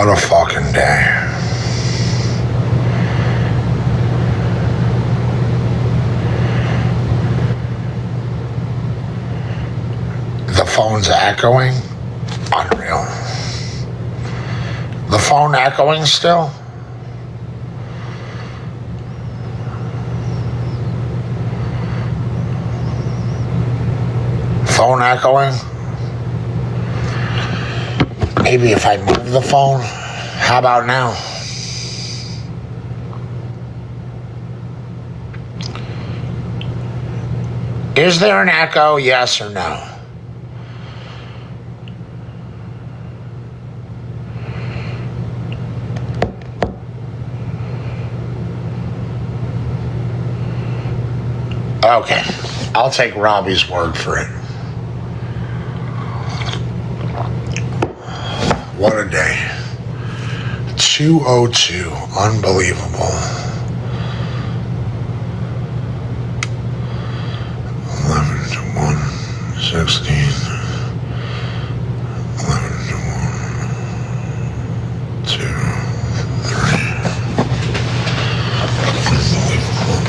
What a fucking day. The phone's echoing. Unreal. The phone echoing still? Phone echoing? Maybe if I move the phone? How about now? Is there an echo, yes or no? Okay, I'll take Robbie's word for it. What a day. 2:02, unbelievable. 11 to 1, 16. 11 to 1, 2, 3. Unbelievable.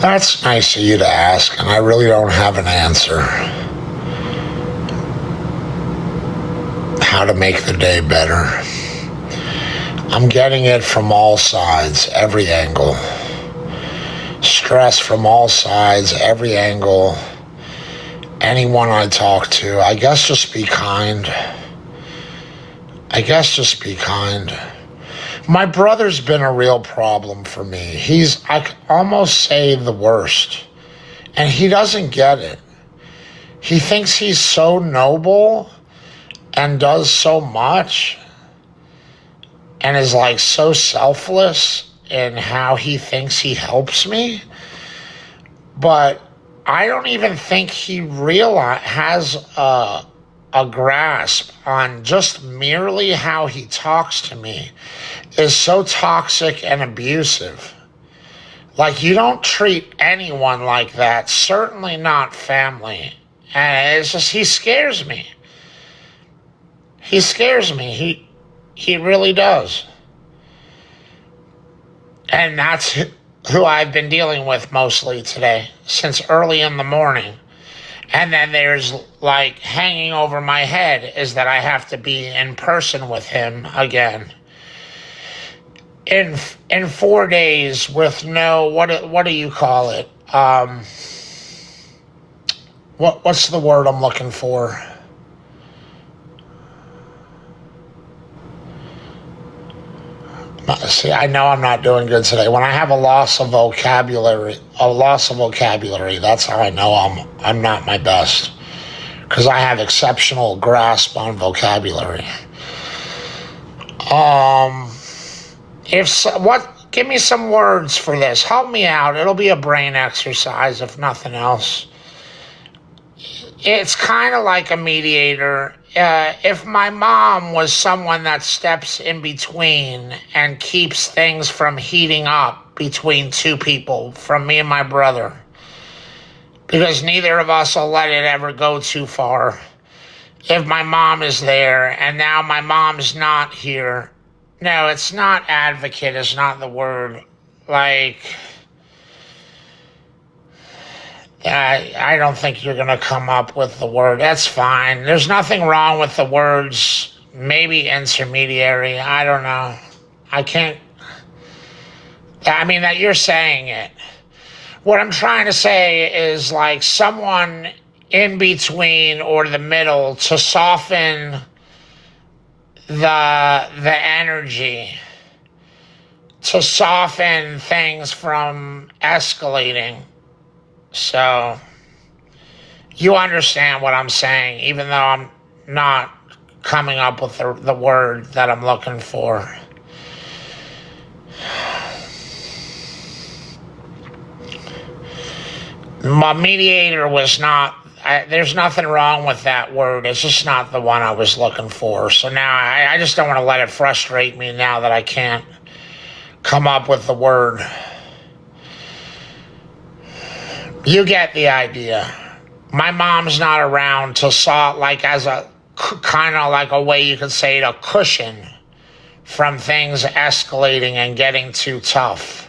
That's nice of you to ask, and I really don't have an answer. How to make the day better. I'm getting it from all sides, every angle. Stress from all sides, every angle. Anyone I talk to, I guess just be kind. My brother's been a real problem for me. I could almost say the worst. And he doesn't get it. He thinks he's so noble and does so much and is like so selfless in how he thinks he helps me. But I don't even think he has a grasp on just merely how he talks to me is so toxic and abusive. Like, you don't treat anyone like that, certainly not family. And it's just, he scares me. He scares me. He really does. And that's who I've been dealing with mostly today, since early in the morning. And then there's, like, hanging over my head is that I have to be in person with him again. In 4 days with no, what do you call it? What's the word I'm looking for? See, I know I'm not doing good today. When I have a loss of vocabulary, that's how I know I'm not my best. Because I have exceptional grasp on vocabulary. Give me some words for this. Help me out. It'll be a brain exercise, if nothing else. It's kind of like a mediator. If my mom was someone that steps in between and keeps things from heating up between two people, from me and my brother, because neither of us will let it ever go too far. If my mom is there and now my mom's not here, no, it's not advocate, it's not the word. Like, I don't think you're going to come up with the word. That's fine. There's nothing wrong with the words. Maybe intermediary. I don't know. That you're saying it. What I'm trying to say is like someone in between or the middle to soften the energy, to soften things from escalating. So you understand what I'm saying, even though I'm not coming up with the word that I'm looking for. My mediator was not, there's nothing wrong with that word. It's just not the one I was looking for. So now I just don't want to let it frustrate me now that I can't come up with the word. You get the idea. My mom's not around to like as a kind of like a way you could say it, a cushion from things escalating and getting too tough.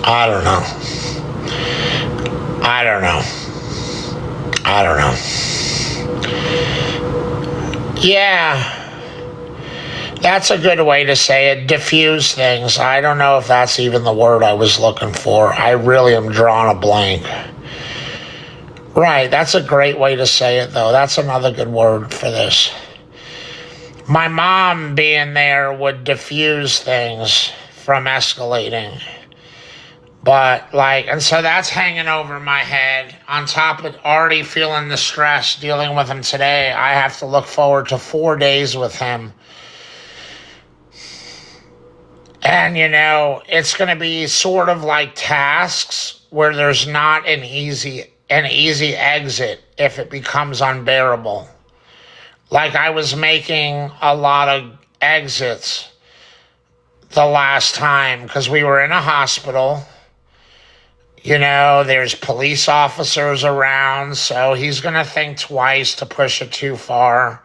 I don't know. Yeah, that's a good way to say it. Diffuse things. I don't know if that's even the word I was looking for. I really am drawing a blank. Right, that's a great way to say it, though. That's another good word for this. My mom being there would diffuse things from escalating. But like, and so that's hanging over my head. On top of already feeling the stress dealing with him today, I have to look forward to 4 days with him. And it's going to be sort of like tasks where there's not an easy exit if it becomes unbearable. Like I was making a lot of exits the last time because we were in a hospital. There's police officers around, so he's going to think twice to push it too far.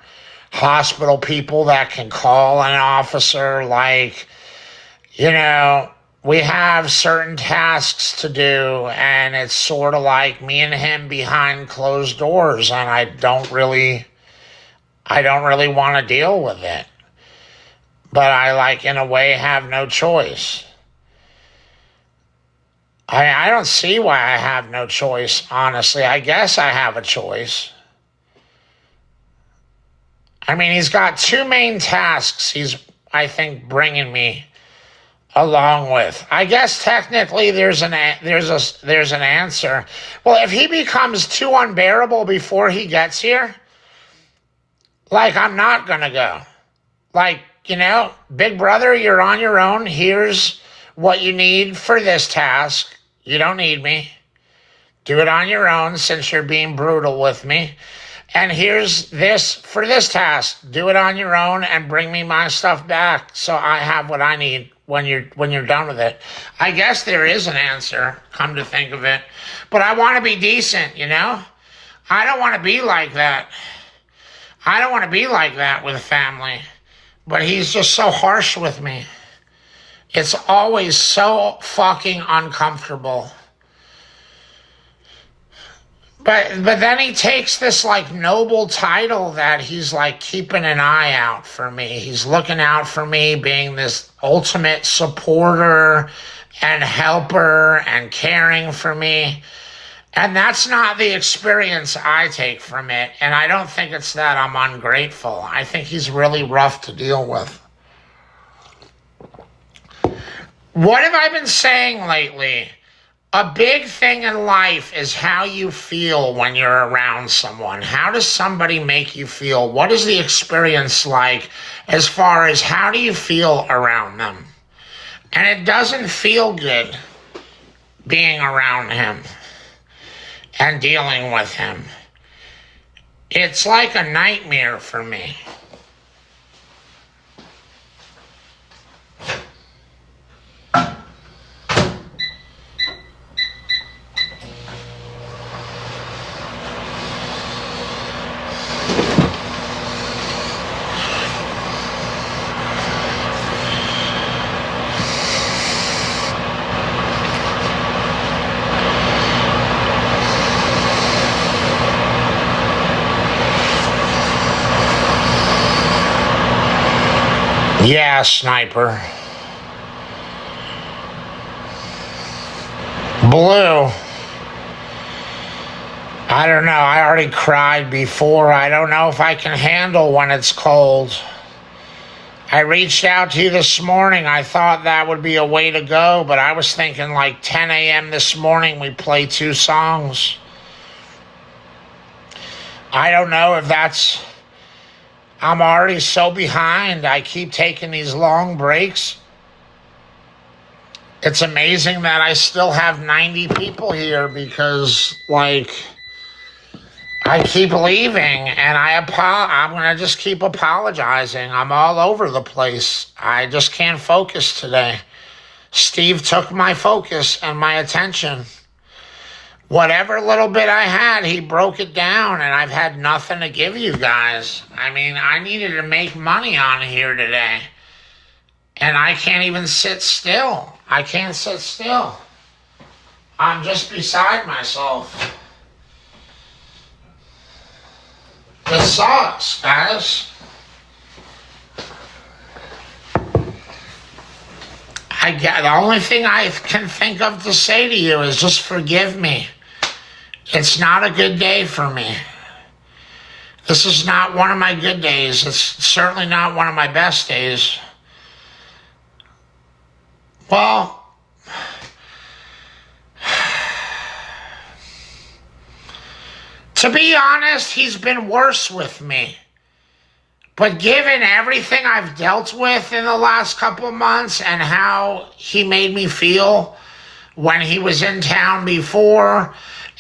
Hospital people that can call an officer, like, we have certain tasks to do, and it's sort of like me and him behind closed doors, and I don't really want to deal with it. But I, like, in a way, have no choice. I don't see why I have no choice, honestly. I guess I have a choice. I mean, he's got two main tasks he's, I think, bringing me along with. I guess technically there's an answer. Well, if he becomes too unbearable before he gets here, like, I'm not going to go. Like, big brother, you're on your own. Here's what you need for this task. You don't need me. Do it on your own since you're being brutal with me. And here's this for this task. Do it on your own and bring me my stuff back so I have what I need when you're done with it. I guess there is an answer, come to think of it. But I want to be decent, I don't want to be like that. I don't want to be like that with family. But he's just so harsh with me. It's always so fucking uncomfortable. But then he takes this like noble title that he's like keeping an eye out for me. He's looking out for me, being this ultimate supporter and helper and caring for me. And that's not the experience I take from it. And I don't think it's that I'm ungrateful. I think he's really rough to deal with. What have I been saying lately? A big thing in life is how you feel when you're around someone. How does somebody make you feel? What is the experience like as far as how do you feel around them? And it doesn't feel good being around him and dealing with him. It's like a nightmare for me. Yeah, sniper. Blue. I don't know. I already cried before. I don't know if I can handle when it's cold. I reached out to you this morning. I thought that would be a way to go, but I was thinking like 10 a.m. this morning we play 2 songs. I don't know if that's... I'm already so behind. I keep taking these long breaks. It's amazing that I still have 90 people here because, like, I keep leaving and I'm going to just keep apologizing. I'm all over the place. I just can't focus today. Steve took my focus and my attention. Whatever little bit I had, he broke it down, and I've had nothing to give you guys. I mean, I needed to make money on here today, and I can't even sit still. I can't sit still. I'm just beside myself. It sucks, guys. The only thing I can think of to say to you is just forgive me. It's not a good day for me. This is not one of my good days. It's certainly not one of my best days. Well, to be honest, he's been worse with me. But given everything I've dealt with in the last couple of months and how he made me feel when he was in town before,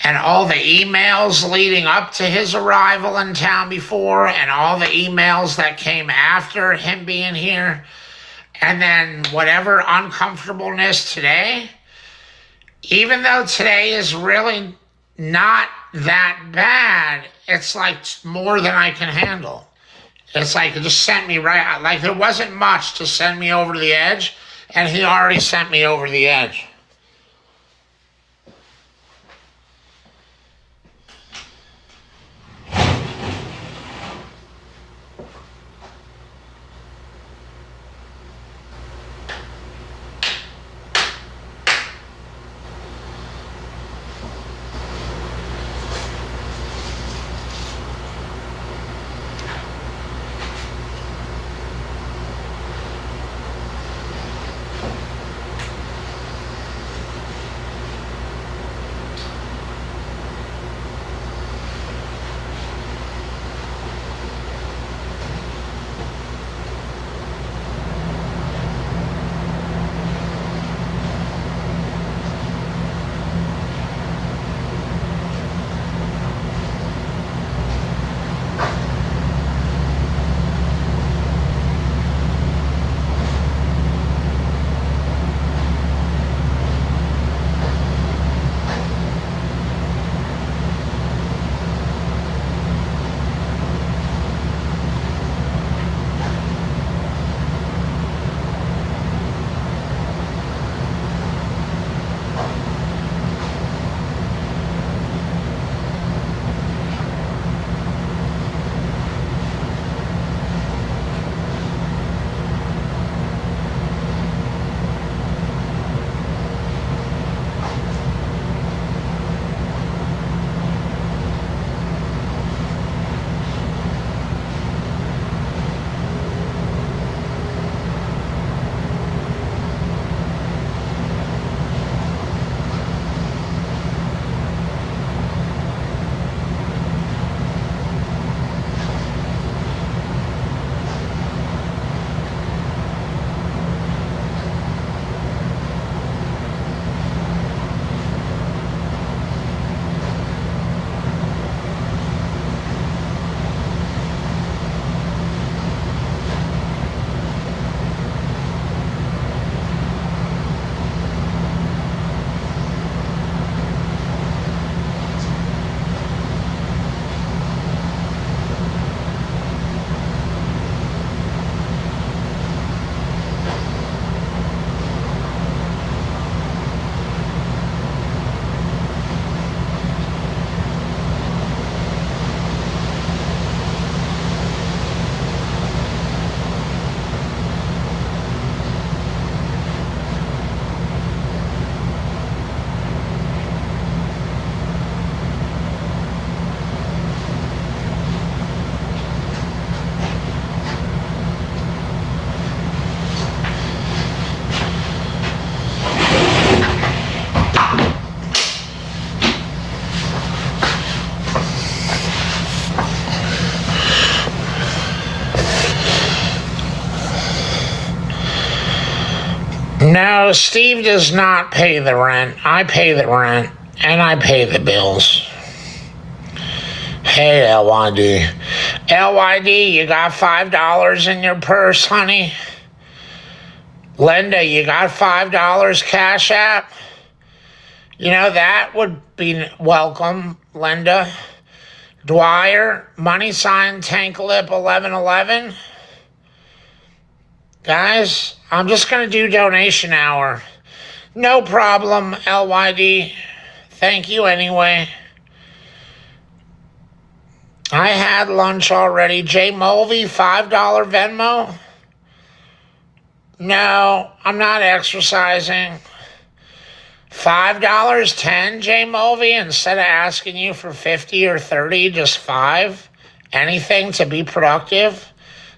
and all the emails leading up to his arrival in town before, and all the emails that came after him being here, and then whatever uncomfortableness today, even though today is really not that bad, it's like more than I can handle. It's like it just sent me right, like there wasn't much to send me over the edge, and he already sent me over the edge. No, Steve does not pay the rent. I pay the rent, and I pay the bills. Hey, LYD. LYD, you got $5 in your purse, honey? Linda, you got $5 Cash App? You know, that would be welcome, Linda. Dwyer, money sign Tank Lip 1111. Guys, I'm just going to do donation hour. No problem, LYD. Thank you anyway. I had lunch already. J Mulvey, $5 Venmo. No, I'm not exercising. $5, 10, J Mulvey, instead of asking you for 50 or 30, just 5. Anything to be productive.